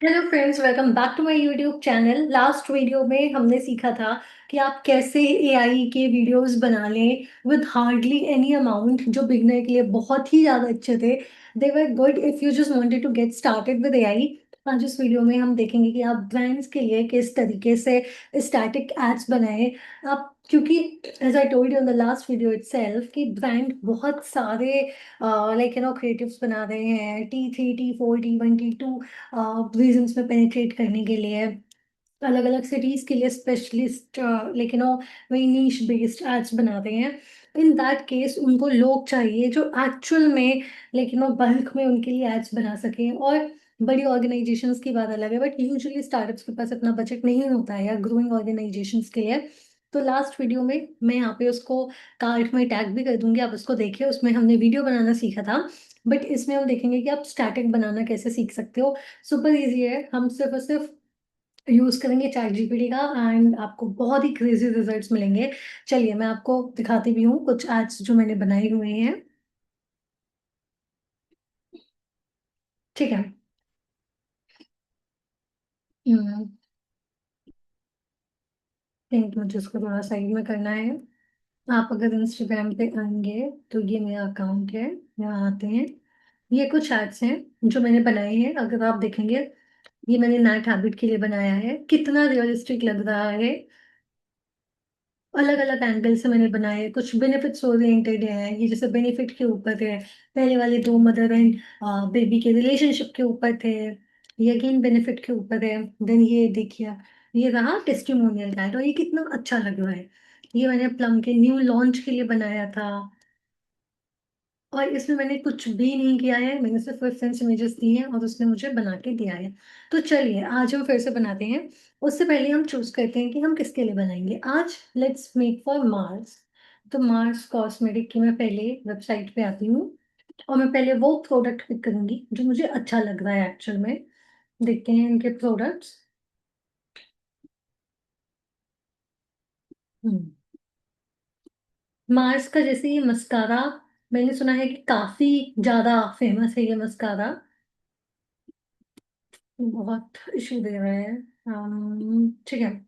Hello friends, welcome back to my YouTube channel. Last video में हमने सीखा था कि आप कैसे एआई के वीडियोस बना लें विद हार्डली एनी अमाउंट, जो बिगनर के लिए बहुत ही ज़्यादा अच्छे थे। They were good if you just wanted to get started with AI. आज इस वीडियो में हम देखेंगे कि आप ब्रांड्स के लिए किस तरीके से स्टैटिक एड्स बनाएं। आप क्योंकि as I told you in the last video itself कि ब्रांड बहुत सारे क्रिएटिव्स बना रहे हैं, T3 T4 T1 T2 regions में पेनिट्रेट करने के लिए, अलग अलग सिटीज के लिए स्पेशलिस्ट वही नीश बेस्ड एड्स बनाते हैं। इन दैट केस उनको लोग चाहिए जो एक्चुअल में बल्क में उनके लिए एड्स बना सकें। और बड़ी ऑर्गेनाइजेशंस की बात अलग है, बट यूजुअली स्टार्टअप्स के पास इतना बजट नहीं होता है, या ग्रोइंग ऑर्गेनाइजेशंस के लिए। तो लास्ट वीडियो में मैं यहाँ पे उसको कार्ड में टैग भी कर दूंगी, आप उसको देखिए, उसमें हमने वीडियो बनाना सीखा था। बट इसमें हम देखेंगे कि आप स्टैटिक बनाना कैसे सीख सकते हो। सुपर इजी है, हम सिर्फ और सिर्फ यूज करेंगे चैट जीपीटी का, एंड आपको बहुत ही क्रेजी रिजल्ट्स मिलेंगे। चलिए मैं आपको दिखाती भी हूँ कुछ एड्स जो मैंने बनाए हुए हैं। ठीक है। हम्म, think मुझे इसको थोड़ा साइड में करना है। आप अगर इंस्टाग्राम पे आएंगे तो ये मेरा अकाउंट है, यहाँ आते हैं। ये कुछ एड्स हैं जो मैंने बनाए हैं, अगर आप देखेंगे। ये मैंने नाइट हैबिट के लिए बनाया है, कितना रियलिस्टिक लग रहा है। अलग अलग एंगल से मैंने बनाए, कुछ बेनिफिट्स ओरिएंटेड है, ये जैसे बेनिफिट के ऊपर थे। पहले वाले दो मदर एंड बेबी के रिलेशनशिप के ऊपर थे। ये अगेन बेनिफिट के ऊपर है। देन ये देखिए, ये रहा टेस्टिमोनियल गाइड, और ये कितना अच्छा लग रहा है। ये मैंने प्लम के न्यू लॉन्च के लिए बनाया था। और इसमें मैंने कुछ भी नहीं किया है, मैंने सिर्फ रेफरेंस इमेजेस दी हैं और उसने मुझे बना के दिया है। तो चलिए आज हम फिर से बनाते हैं। उससे पहले हम चूज करते हैं कि हम किसके लिए बनाएंगे आज। Let's make for Mars. तो मार्स कॉस्मेटिक की मैं पहले वेबसाइट पे आती हूँ, और मैं पहले वो प्रोडक्ट पिक करूंगी जो मुझे अच्छा लग रहा है एक्चुअल में। देखते हैं इनके प्रोडक्ट्स। मार्स का जैसे ये मस्कारा, मैंने सुना है कि काफी ज्यादा फेमस है ये मस्कारा। बहुत इशू दे रहा है। ठीक है।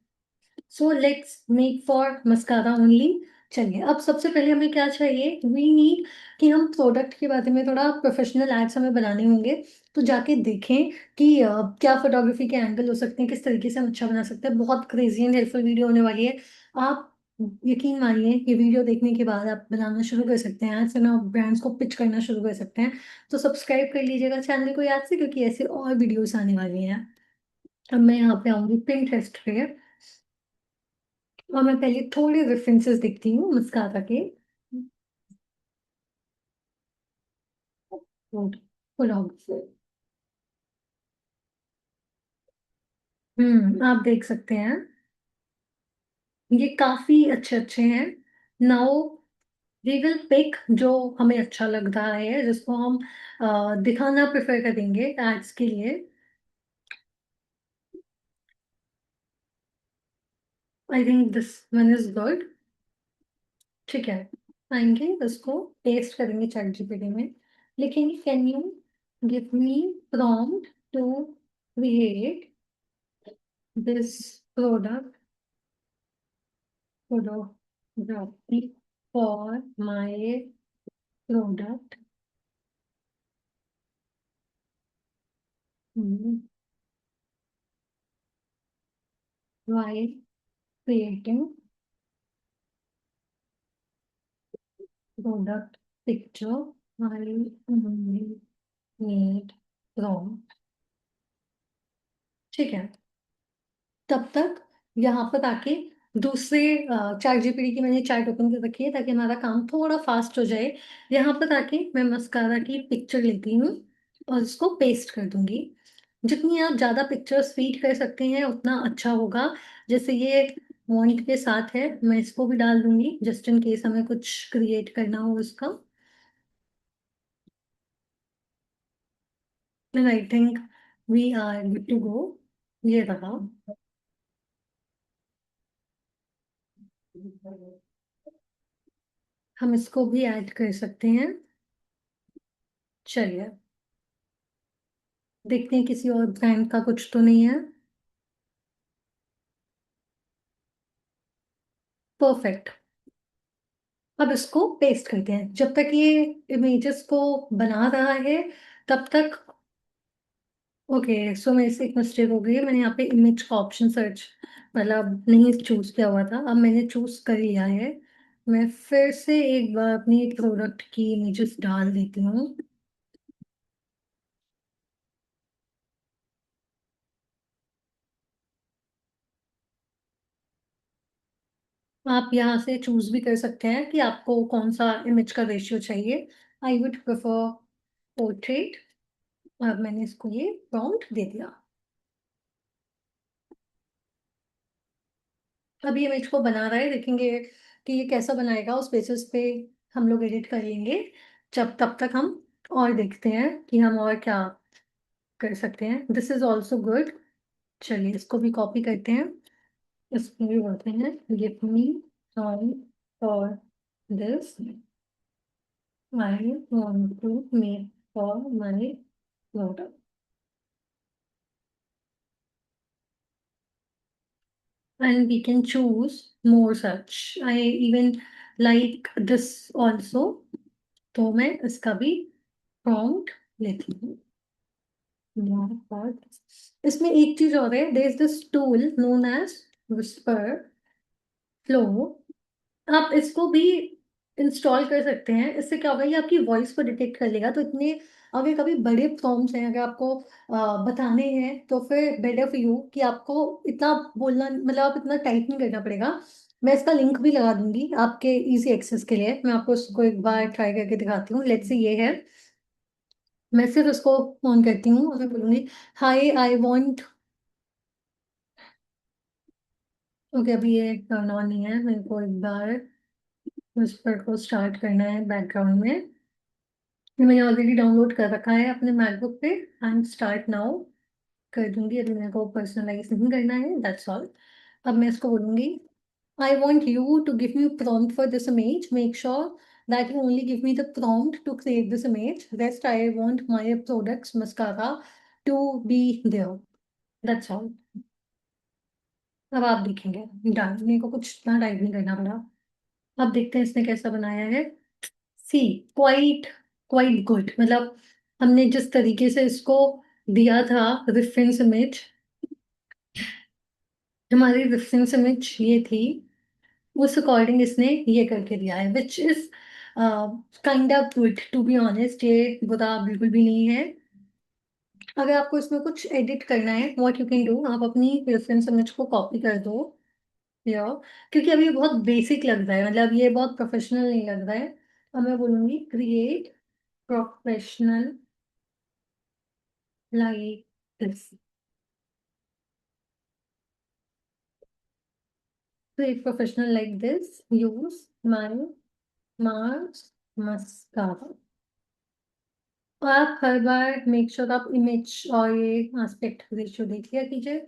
So let's make for mascara only. चलिए अब सबसे पहले हमें क्या चाहिए, वी नीड कि हम प्रोडक्ट के बारे में थोड़ा प्रोफेशनल एड्स हमें बनाने होंगे। तो जाके देखें कि क्या फोटोग्राफी के एंगल हो सकते हैं, किस तरीके से हम अच्छा बना सकते हैं। बहुत क्रेजी एंड हेल्पफुल वीडियो होने वाली है। आप यकीन मानिए, ये वीडियो देखने के बाद आप बनाना शुरू कर सकते हैं, एड्स ना ब्रांड्स को पिच करना शुरू कर सकते हैं। तो सब्सक्राइब कर लीजिएगा चैनल को याद से, क्योंकि ऐसे और वीडियोस आने वाली हैं। अब मैं यहाँ पे आऊंगी पिंटरेस्ट पे, और मैं पहले थोड़े रेफरेंसेस देखती हूँ मस्कारा के। कोलॉग्स। आप देख सकते हैं, ये काफी अच्छे अच्छे हैं। नाउ वी विल पिक जो हमें अच्छा लग रहा है, जिसको हम दिखाना प्रेफर करेंगे एड्स के लिए। I think this one is good. ठीक है, आएंगे इसको पेस्ट करेंगे चैट जीपीटी में, लेकिन can you give me prompt to create this product photography for my product while creating product picture. I only need prompt। ठीक है। तब तक यहाँ पर आके दूसरे चैट जीपीटी की मैंने चैट ओपन कर रखी है ताकि हमारा काम थोड़ा फास्ट हो जाए। यहाँ पर आके मैं मस्कारा की पिक्चर लेती हूँ और इसको पेस्ट कर दूंगी। जितनी आप ज्यादा पिक्चर्स फीड कर सकते हैं उतना अच्छा होगा। जैसे ये वॉन्ट के साथ है, मैं इसको भी डाल दूंगी जस्ट इन केस हमें कुछ क्रिएट करना हो उसका। I think we are good to go. ये रहा। हम इसको भी ऐड कर सकते हैं। चलिए देखते हैं किसी और ब्रांड का कुछ तो नहीं है। परफेक्ट। अब इसको पेस्ट करते हैं जब तक ये इमेजेस को बना रहा है तब तक। ओके, सो मेरे से एक मिस्टेक हो गई है, मैंने यहाँ पे इमेज का ऑप्शन सर्च मतलब नहीं चूज किया हुआ था, अब मैंने चूज कर लिया है। मैं फिर से एक बार अपनी प्रोडक्ट की इमेजेस डाल देती हूँ। आप यहाँ से चूज भी कर सकते हैं कि आपको कौन सा इमेज का रेशियो चाहिए। I would prefer portrait. अब मैंने इसको ये प्रॉम्प्ट दे दिया। अब ये इमेज को बना रहा है, देखेंगे कि ये कैसा बनाएगा, उस बेसिस पे हम लोग एडिट कर लेंगे। जब तब तक हम और देखते हैं कि हम और क्या कर सकते हैं। This is also good. चलिए इसको भी कॉपी करते हैं। इसमें भी बोलते हैं give me song for this I want to make for my product. And we can choose more such. I even like this also. तो मैं इसका भी prompt लेती हूँ। More for this. इसमें एक चीज और है, there is this tool known as Whisper Flow। आप इसको भी इंस्टॉल कर सकते हैं। इससे क्या होगा, ये आपकी वॉइस को डिटेक्ट कर लेगा। तो इतने अगर कभी बड़े प्रॉम्प्ट्स हैं, अगर आपको बताने हैं, तो फिर बेटर फॉर यू कि आपको इतना बोलना मतलब आप इतना टाइप नहीं करना पड़ेगा। मैं इसका लिंक भी लगा दूंगी आपके इजी एक्सेस के लिए। मैं आपको इसको एक बार ट्राई करके दिखाती हूँ। लेट्स से ये है, मैं सिर्फ इसको ऑन करती हूँ और मैं बोलूंगी हाय आई वांट। ओके, अभी ये टर्न ऑन नहीं है, मेरे को एक बार विस्पर को स्टार्ट करना है बैकग्राउंड में। ये मैंने ऑलरेडी डाउनलोड कर रखा है अपने मैकबुक पे। एंड स्टार्ट नाउ कर दूंगी। अभी मेरे को पर्सनलाइज नहीं करना है, दैट्स ऑल। अब मैं इसको बोलूंगी I want you to give me prompt for this image, make sure that you only give me the prompt to create this image, rest I want my products mascara to be there, that's all. अब आप देखेंगे done, मेरे को कुछ इतना type नहीं करना पड़ा। अब देखते हैं इसने कैसा बनाया है। See, quite quite good. मतलब हमने जिस तरीके से इसको दिया था रेफरेंस इमेज, हमारी रेफरेंस इमेज ये थी, उस अकॉर्डिंग इसने ये करके दिया है, which is kind of good to be honest. ये बुरा बिल्कुल भी नहीं है। अगर आपको इसमें कुछ एडिट करना है, व्हाट यू कैन डू, आप अपनी रेफरेंस इमेज को कॉपी कर दो या, क्योंकि अभी ये बहुत बेसिक लग रहा है, मतलब ये बहुत प्रोफेशनल नहीं लग रहा है। अब मैं बोलूंगी create professional like this. Create professional like this. Use my Mars mascara। और आप हर बार मेक श्योर आप इमेज और ये एस्पेक्ट रेशियो देख लिया कीजिए।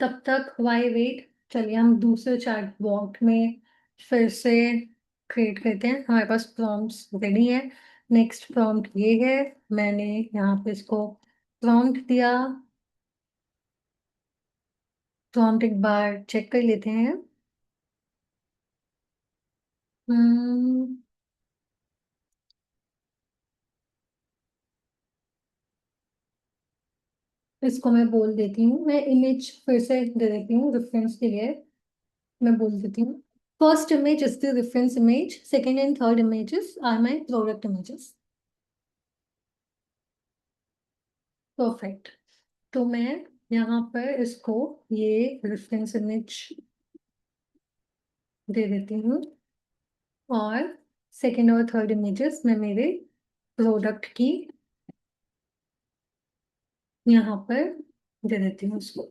तब तक वाई वेट। चलिए हम दूसरे चैट बॉट में फिर से क्रिएट करते हैं। हमारे पास प्रॉम्प्ट्स रेडी है। नेक्स्ट प्रॉम्प्ट ये है, मैंने यहाँ पे इसको प्रॉम्प्ट दिया। प्रॉम्प्ट एक बार चेक कर लेते हैं। हम्म, इसको मैं बोल देती हूँ, मैं इमेज फिर से दे देती हूँ रेफरेंस के लिए। मैं बोल देती हूँ first image is the reference image, second and third images are my product images. Perfect. तो मैं यहाँ पर इसको ये रेफरेंस इमेज दे देती हूँ और सेकेंड और थर्ड इमेजेस मैं मेरे प्रोडक्ट की यहाँ पर दे देती हूँ उसको।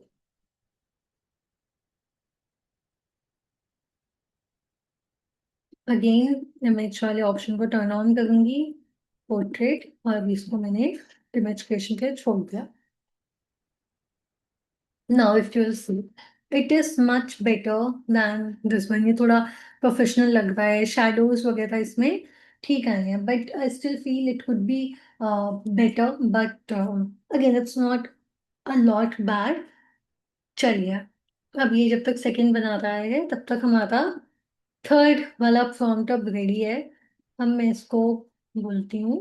अगेन इमेज वाले ऑप्शन को टर्न ऑन करूंगी, पोर्ट्रेट, और अभी इसको मैंने इमेज क्रिएशन के लिए छोड़ दिया। Now if you see, it is much better than this one. ये थोड़ा प्रोफेशनल लग रहा है, शैडोज वगैरह इसमें ठीक आए हैं, but I still feel it could be better, but again it's not a lot bad. चलिए, अब ये जब तक सेकंड बना रहा है तब तक हमारा थर्ड वाला प्रॉम्प्ट अब रेडी है। अब मैं इसको बोलती हूँ,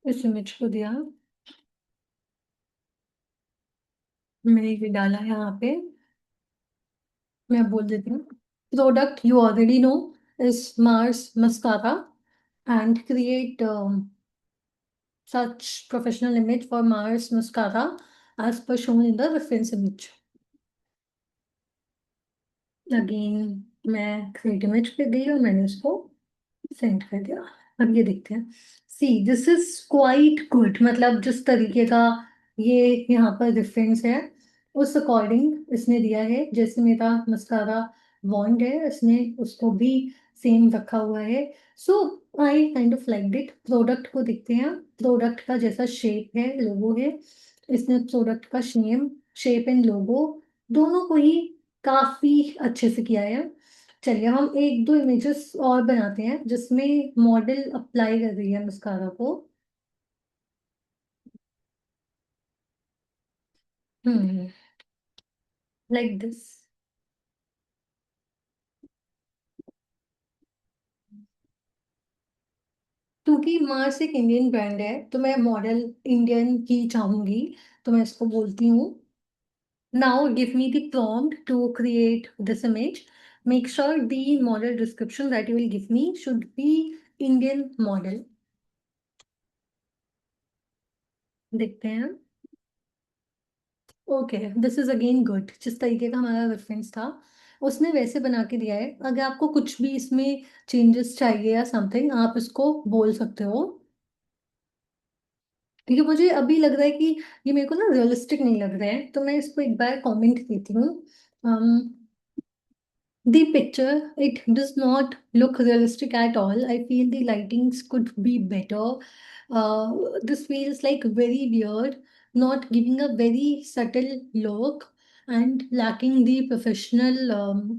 इस इमेज को दिया, मैंने ये डाला यहाँ पे। मैं बोल देती हूँ, product you already know is Mars mascara and create such professional image for Mars Mascara as per shown in the reference image. Again मैं क्रिएट इमेज पे गई और मैंने उसको सेंड कर दिया। अब ये देखते हैं, सी दिस इज क्वाइट गुड, मतलब जिस तरीके का ये यहाँ पर रेफरेंस है उस अकॉर्डिंग इसने दिया है। जैसे मेरा मस्कारा वॉन्ड है, इसने उसको भी सेम रखा हुआ है। So I kind of like it. Product को देखते हैं, प्रोडक्ट का जैसा शेप है, लोगो है, इसने प्रोडक्ट का शेप एंड लोगो दोनों को ही काफी अच्छे से किया है। चलिए हम एक दो इमेजेस और बनाते हैं जिसमें मॉडल अप्लाई कर रही है मस्कारा को। हम्म, लाइक दिस। क्योंकि मार्स एक इंडियन ब्रांड है तो मैं मॉडल इंडियन ही चाहूंगी, तो मैं इसको बोलती हूँ, now give me the prompt to create this image. Make sure the model description that you will give me should be Indian model. देखते हैं। Okay, this is again good. जिस तरीके का हमारा रेफरेंस था उसने वैसे बना के दिया है। अगर आपको कुछ भी इसमें चेंजेस चाहिए या समथिंग आप इसको बोल सकते हो। ठीक है, मुझे अभी लग रहा है कि ये मेरे को ना रियलिस्टिक नहीं लग रहा है, तो मैं इसको एक बार कमेंट देती हूँ। The picture, it does not look realistic at all. I feel the lightings could be better. This feels like very weird, not giving a very subtle look and lacking the professional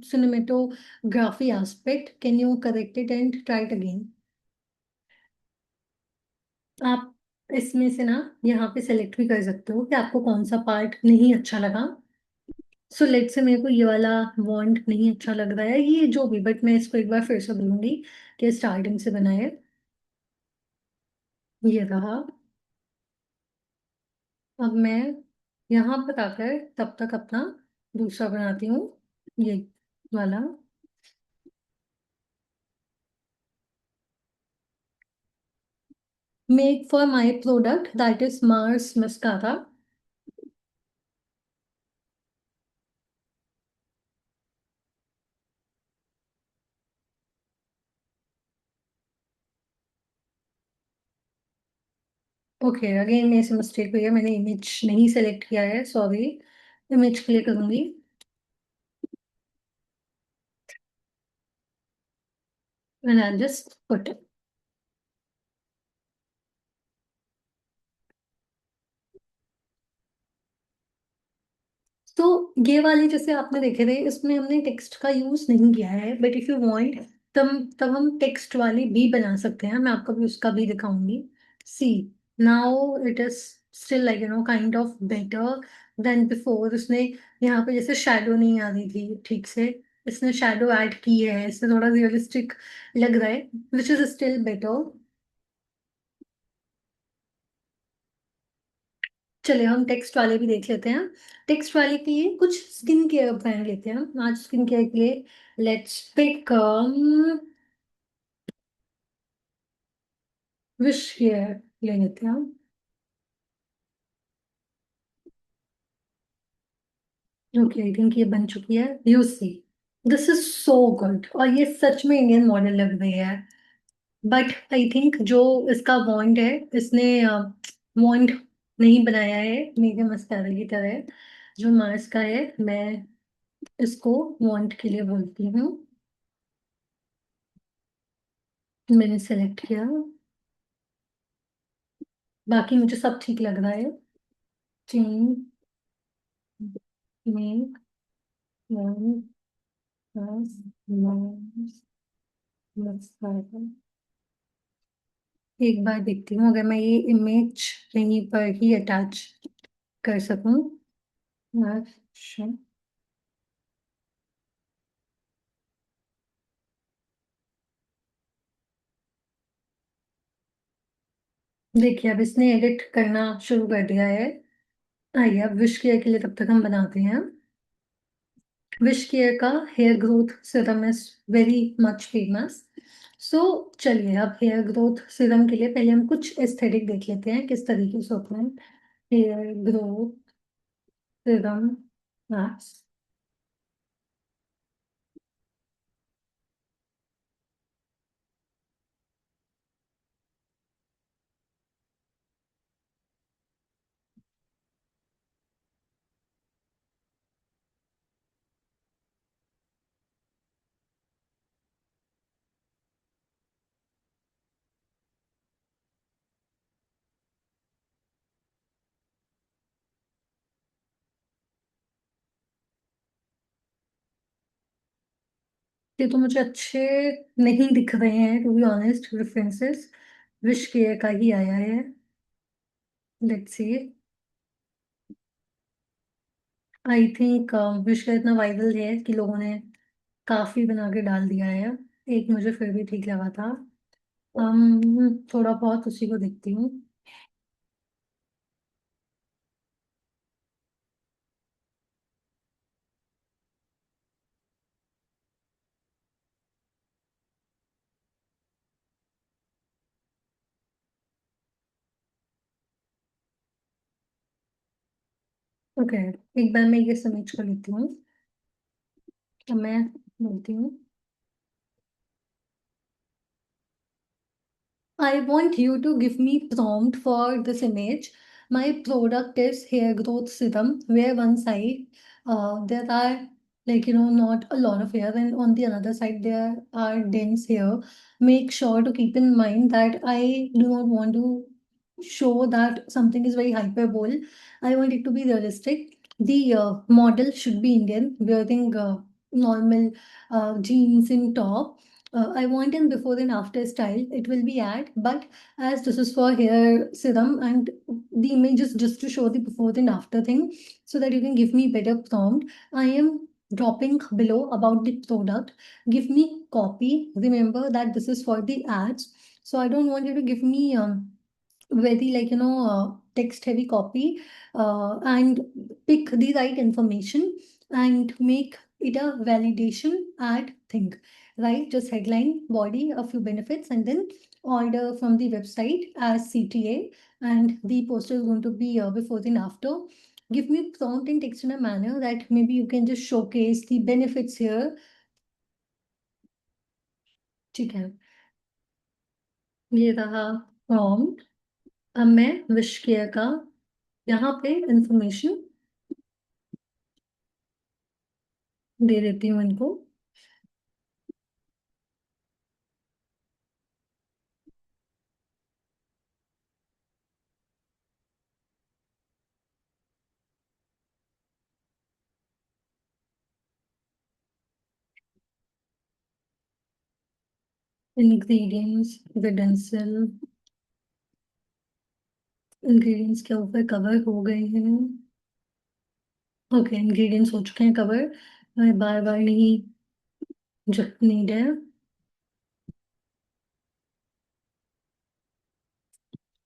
cinematography aspect. Can you correct it and try it again? आप इसमें से ना यहाँ पे select भी कर सकते हो कि आपको कौन सा पार्ट नहीं अच्छा लगा। सो लेट से मेरे को ये वाला वॉन्ट नहीं अच्छा लग रहा है, ये जो भी, बट मैं इसको एक बार फिर से बोलूंगी कि स्टार्टिंग से बनाए। ये रहा। अब मैं यहाँ पर आकर तब तक अपना दूसरा बनाती हूँ, ये वाला। Make for my product that is Mars mascara. Okay, again मेरे से मिस्टेक हुई है, मैंने इमेज नहीं सेलेक्ट किया है, सॉरी। इमेज क्लिक करूंगी and I'll just put it. तो ये वाले जैसे आपने देखे थे इसमें हमने टेक्स्ट का यूज नहीं किया है, बट इफ यू वांट तब हम टेक्स्ट वाले भी बना सकते हैं। मैं आपको भी उसका भी दिखाऊंगी। See, now it is still like kind of better than before. उसने यहाँ पे जैसे शैडो नहीं आ रही थी ठीक से, इसने शैडो ऐड की है, इससे थोड़ा रियलिस्टिक लग रहा है, विच इज स्टिल बेटर। चलिए हम टेक्स्ट वाले भी देख लेते हैं। टेक्स्ट वाले के लिए कुछ स्किन केयर ब्रांड लेते हैं आज स्किन केयर के लिए। लेट्स पिक विश हेयर ले लेते हैं। ओके, आई थिंक ये बन चुकी है, you see, this is so good और ये सच में इंडियन मॉडल लग रही है। बट आई थिंक जो इसका वॉन्ड है, इसने वॉन्ड नहीं बनाया है मेरे मस्कारा की तरह। जो मार्स का है, मैं इसको वॉन्ड के लिए बोलती हूँ। मैंने सेलेक्ट किया, बाकी मुझे सब ठीक लग रहा है। चेंज में वन प्लस माइनस मस्कारा। एक बार देखती हूँ अगर मैं ये इमेज कहीं पर ही अटैच कर सकूँ। अच्छा, देखिए अब इसने एडिट करना शुरू कर दिया है। आइए अब विश केयर के लिए तब तक हम बनाते हैं। विश केयर का hair growth serum is very much famous. So चलिए अब हेयर ग्रोथ सीरम के लिए पहले हम कुछ एस्थेटिक देख लेते हैं किस तरीके से होते हैं। Hair growth serum max. ये तो मुझे अच्छे नहीं दिख रहे हैं to be honest references. Wish care का ही आया है। Let's see. I think wish care इतना वायरल है कि लोगों ने काफी बना के डाल दिया है। एक मुझे फिर भी ठीक लगा था। थोड़ा बहुत उसी को देखती हूँ। ओके, एक बार मैं ये समझ कर लेती हूँ। तो मैं बोलती हूँ I want you to give me prompt for this image. My product is hair growth serum, where one side there are not a lot of hair, and on the another side there are dense hair. Make sure to keep in mind that I do not want to show that something is very hyperbole. I want it to be realistic. The model should be Indian, wearing normal jeans and top. I want in before and after style. It will be ad, but as this is for hair serum and the image is just to show the before and after thing, so that you can give me better prompt. I am dropping below about the product. Give me copy. Remember that this is for the ads, so I don't want you to give me very text heavy copy, and pick the right information and make it a validation ad thing, right? Just headline, body, a few benefits, and then order from the website as CTA, and the poster is going to be before and after. Give me prompt and text in a manner that maybe you can just showcase the benefits here. ठीक है, ये रहा prompt। अब मैं wish care का यहाँ पे information दे देती हूँ इनको। इंग्रेडिएंट्स, क्रेडेंशियल, इंग्रेडिएंट्स के ऊपर कवर हो गए हैं। ओके, इंग्रेडिएंट्स हो चुके हैं कवर। मैं बार बार नहीं, जब नीड है।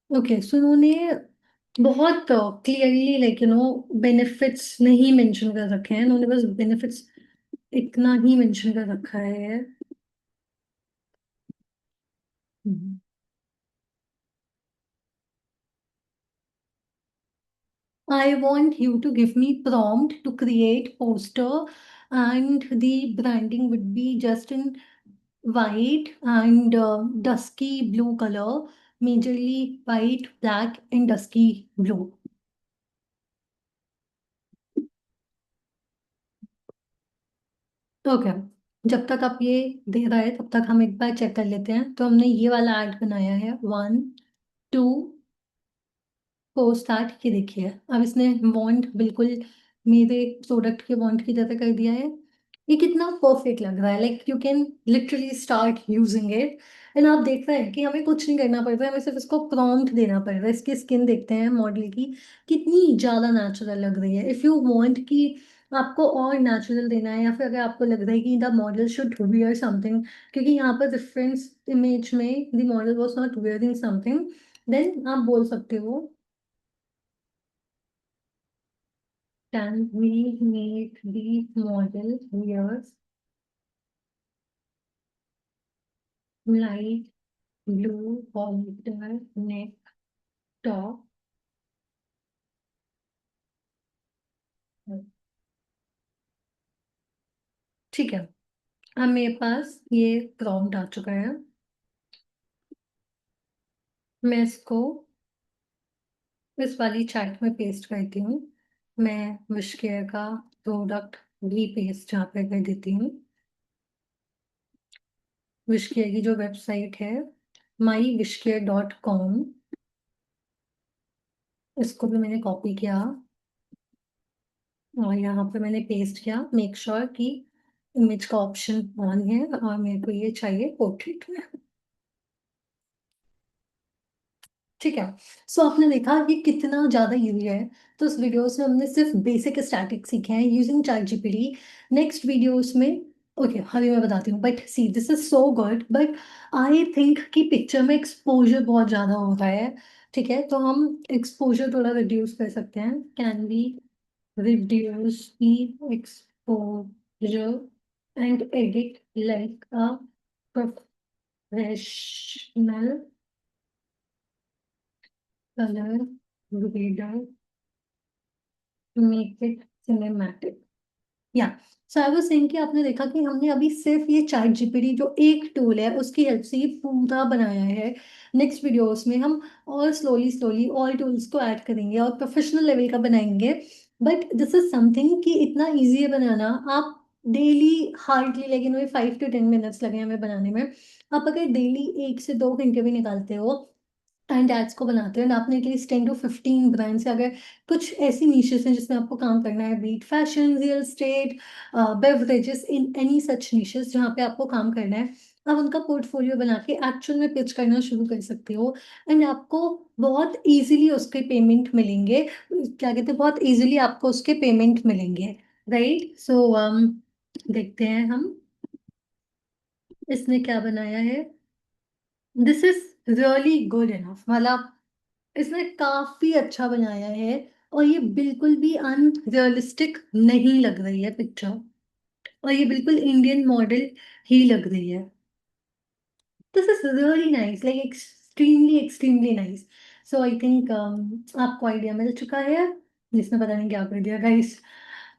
ओके, सो उन्होंने बहुत क्लियरली बेनिफिट्स नहीं मेंशन कर रखे हैं। उन्होंने बस बेनिफिट्स इतना ही मेंशन कर रखा है। I want you to give me prompt to create poster, and the branding would be just in white and dusky blue color, majorly white, black, and dusky blue. Okay, जब तक आप ये दे रहे हैं तब तक हम एक बार चेक कर लेते हैं। तो हमने ये वाला ऐड बनाया है, 1 2 पोस्ट ऐड। ये देखिए अब इसने बॉन्ड बिल्कुल मेरे प्रोडक्ट के बॉन्ड की तरह कर दिया है। ये कितना परफेक्ट लग रहा है, like you can literally start using it. And आप देख रहे हैं कि हमें कुछ नहीं करना पड़ता है, हमें सिर्फ इसको प्रॉम्प्ट देना पड़ रहा है। इसकी स्किन देखते हैं मॉडल की, कितनी ज़्यादा नेचुरल लग रही है। इफ़ यू वांट कि आपको और नेचुरल देना है, या फिर अगर आपको लग रहा है कि the model should wear something, क्योंकि यहाँ पर रेफरेंस इमेज में the model was not wearing something, then आप बोल सकते हो can we make the model wear light blue halter neck top. ठीक है, अब मेरे पास ये प्रॉम्प्ट आ चुका है। मैं इसको इस वाली चैट में पेस्ट करती हूँ। मैं विश केयर का प्रोडक्ट भी पेस्ट यहाँ पे कर देती हूँ। विश केयर की जो वेबसाइट है mywishcare.com, इसको भी मैंने कॉपी किया और यहाँ पे मैंने पेस्ट किया। मेक श्योर कि इमेज का ऑप्शन ऑन है और मेरे को ये चाहिए पोर्ट्रेट में। ठीक है, सो आपने देखा ये कितना ज्यादा इजी है। तो इस वीडियोस में हमने सिर्फ बेसिक स्टैटिक सीखे हैं using chat GPT. Next videos में, ओके अभी मैं बताती हूँ, but C this is so good, but I think कि पिक्चर में एक्सपोजर बहुत ज्यादा हो रहा है। ठीक है, तो हम एक्सपोजर थोड़ा रिड्यूस कर सकते हैं। Can be reduce the exposure and edit like a professional colour grader, make it cinematic. या सो आई वाज सेइंग कि आपने देखा कि हमने अभी सिर्फ ये चैट जीपीटी जो एक टूल है उसकी हेल्प से ये पूरा बनाया है। नेक्स्ट वीडियोस में हम और स्लोली स्लोली ऑल टूल्स को ऐड करेंगे और प्रोफेशनल लेवल का बनाएंगे। बट दिस इज समथिंग कि इतना इजी है बनाना। आप डेली हार्डली, लेकिन वही 5 to 10 मिनट्स लगे हमें बनाने में। आप अगर डेली 1 से 2 घंटे भी निकालते हो एंड एड्स को बनाते हैं, एंड आपने एटलीस्ट 10 to 15 ब्रांड्स, अगर कुछ ऐसी नीशेस हैं जिसमें आपको काम करना है, be it fashion, real estate, beverages, in any such niches जहाँ पे आपको काम करना है, आप उनका पोर्टफोलियो बना के एक्चुअल में पिच करना शुरू कर सकते हो। एंड आपको बहुत इजीली उसके पेमेंट मिलेंगे। क्या कहते हैं, बहुत इजीली आपको उसके पेमेंट मिलेंगे। राइट, सो देखते हैं हम इसने क्या बनाया है। This is really good enough, मतलब इसने काफी अच्छा बनाया है। और ये बिल्कुल भी अनरियलिस्टिक नहीं लग रही है पिक्चर, और ये बिल्कुल इंडियन मॉडल ही लग रही है। This is really nice, like extremely extremely nice. So I think आपको आइडिया मिल चुका है। जिसने पता नहीं क्या कर दिया गाइस।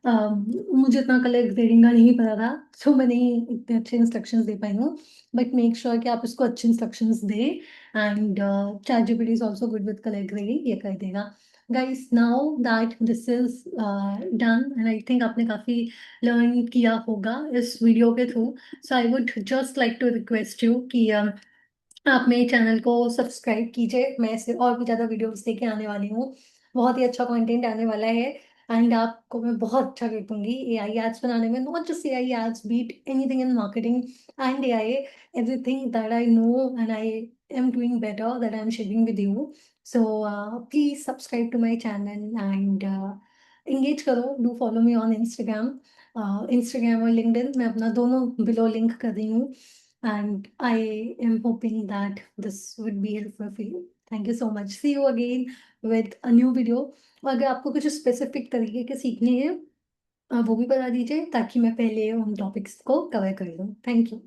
मुझे इतना कलर ग्रेडिंग का नहीं पता था, सो मैं नहीं इतने अच्छे इंस्ट्रक्शंस दे पाई हूँ। बट मेक श्योर कि आप इसको अच्छे इंस्ट्रक्शंस दे। And ChatGPT is also good with colour grading, ये कर देगा। Guys now that this is done, and I think आपने काफ़ी लर्न किया होगा इस वीडियो के through. So I would just like to request you कि आप मेरे चैनल को सब्सक्राइब कीजिए। मैं इससे और भी ज़्यादा वीडियोस लेके आने वाली हूँ, बहुत ही अच्छा कंटेंट आने वाला है। एंड आपको मैं बहुत अच्छा कर दूंगी एआई एड्स बनाने में। Not just AI ads, beat anything in marketing and AI, everything that I know and I am doing better, that I am sharing with you. So please subscribe to my channel and engage करो। Do follow me on Instagram. Instagram और LinkedIn मैं अपना दोनों below link कर रही हूँ। And I am hoping that this would be helpful for you. Thank you so much. See you again with a new video. और अगर आपको कुछ स्पेसिफिक तरीके के सीखने हैं, आप वो भी बता दीजिए ताकि मैं पहले उन टॉपिक्स को कवर कर लूँ। Thank you.